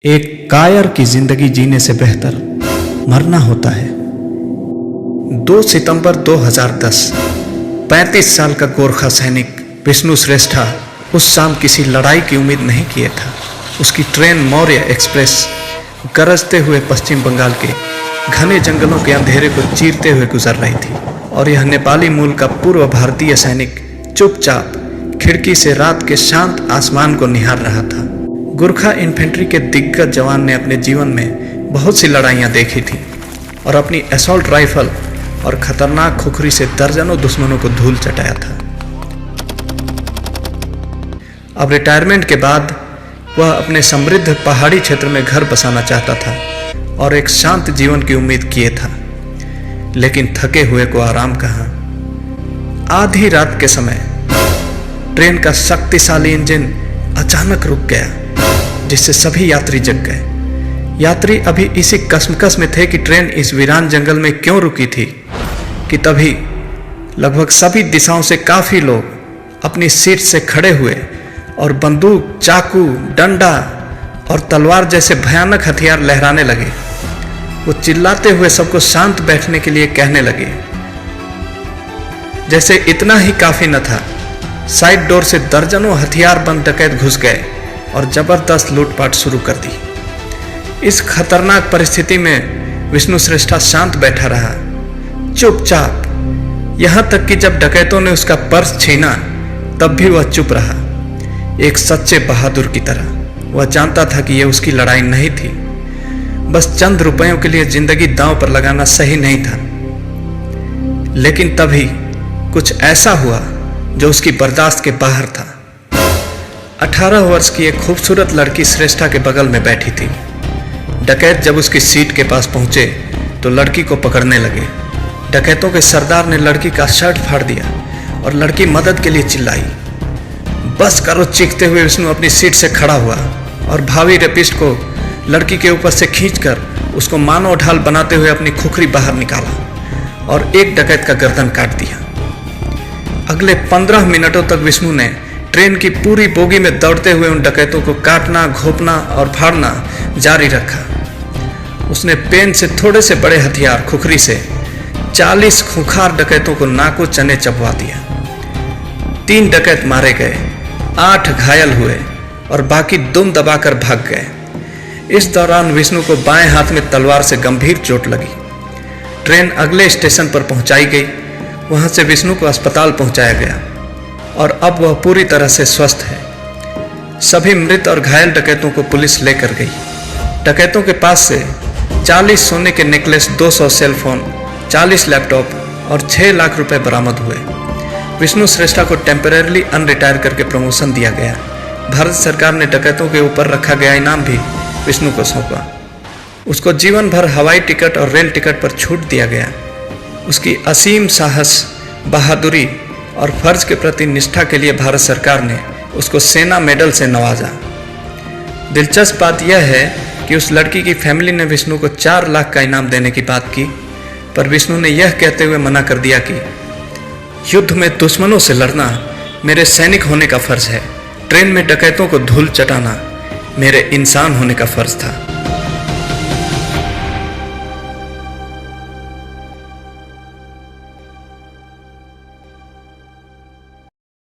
एक कायर की जिंदगी जीने से बेहतर मरना होता है। 2 सितंबर 2010 35 साल का गोरखा सैनिक विष्णु श्रेष्ठा उस शाम किसी लड़ाई की उम्मीद नहीं किए था। उसकी ट्रेन मौर्य एक्सप्रेस गरजते हुए पश्चिम बंगाल के घने जंगलों के अंधेरे को चीरते हुए गुजर रही थी और यह नेपाली मूल का पूर्व भारतीय सैनिक चुपचाप खिड़की से रात के शांत आसमान को निहार रहा था। गोरखा इन्फेंट्री के दिग्गज जवान ने अपने जीवन में बहुत सी लड़ाइयाँ देखी थी और अपनी असॉल्ट राइफल और खतरनाक खुखरी से दर्जनों दुश्मनों को धूल चटाया था। अब रिटायरमेंट के बाद वह अपने समृद्ध पहाड़ी क्षेत्र में घर बसाना चाहता था और एक शांत जीवन की उम्मीद किए था, लेकिन थके हुए को आराम कहाँ। आधी रात के समय ट्रेन का शक्तिशाली इंजन अचानक रुक गया, जिससे सभी यात्री जग गए। यात्री अभी इसी कश्मकश में थे कि ट्रेन इस वीरान जंगल में क्यों रुकी थी कि तभी लगभग सभी दिशाओं से काफी लोग अपनी सीट से खड़े हुए और बंदूक, चाकू, डंडा और तलवार जैसे भयानक हथियार लहराने लगे। वो चिल्लाते हुए सबको शांत बैठने के लिए कहने लगे। जैसे इतना ही काफी न था, साइड डोर से दर्जनों हथियार बंद डकैत घुस गए और जबरदस्त लूटपाट शुरू कर दी। इस खतरनाक परिस्थिति में विष्णु श्रेष्ठा शांत बैठा रहा, चुपचाप। यहां तक कि जब डकैतों ने उसका पर्स छीना तब भी वह चुप रहा, एक सच्चे बहादुर की तरह। वह जानता था कि यह उसकी लड़ाई नहीं थी, बस चंद रुपयों के लिए जिंदगी दांव पर लगाना सही नहीं था। लेकिन तभी कुछ ऐसा हुआ जो उसकी बर्दाश्त के बाहर था। 18 वर्ष की एक खूबसूरत लड़की श्रेष्ठा के बगल में बैठी थी। डकैत जब उसकी सीट के पास पहुंचे तो लड़की को पकड़ने लगे। डकैतों के सरदार ने लड़की का शर्ट फाड़ दिया और लड़की मदद के लिए चिल्लाई। बस करो, चीखते हुए विष्णु अपनी सीट से खड़ा हुआ और भावी रेपिस्ट को लड़की के ऊपर से खींचकर उसको मानव ढाल बनाते हुए अपनी खुखरी बाहर निकाला और एक डकैत का गर्दन काट दिया। अगले 15 मिनटों तक विष्णु ने ट्रेन की पूरी बोगी में दौड़ते हुए उन डकैतों को काटना, घोंपना और फाड़ना जारी रखा। उसने पेन से थोड़े से बड़े हथियार खुखरी से 40 खूंखार डकैतों को नाको चने चबवा दिया। 3 डकैत मारे गए, 8 घायल हुए और बाकी दुम दबाकर भाग गए। इस दौरान विष्णु को बाएं हाथ में तलवार से गंभीर चोट लगी। ट्रेन अगले स्टेशन पर पहुंचाई गई। वहां से विष्णु को अस्पताल पहुंचाया गया और अब वह पूरी तरह से स्वस्थ है। सभी मृत और घायल डकैतों को पुलिस लेकर गई। डकैतों के पास से 40 सोने के नेकलेस, 200 सेलफोन, 40 लैपटॉप और 6 लाख रुपए बरामद हुए। विष्णु श्रेष्ठा को टेम्परेरली अनरिटायर करके प्रमोशन दिया गया। भारत सरकार ने डकैतों के ऊपर रखा गया इनाम भी विष्णु को सौंपा। उसको जीवन भर हवाई टिकट और रेल टिकट पर छूट दिया गया। उसकी असीम साहस, बहादुरी और फर्ज के प्रति निष्ठा के लिए भारत सरकार ने उसको सेना मेडल से नवाजा। दिलचस्प बात यह है कि उस लड़की की फैमिली ने विष्णु को 4 लाख का इनाम देने की बात की, पर विष्णु ने यह कहते हुए मना कर दिया कि युद्ध में दुश्मनों से लड़ना मेरे सैनिक होने का फर्ज है, ट्रेन में डकैतों को धूल चटाना मेरे इंसान होने का फर्ज था।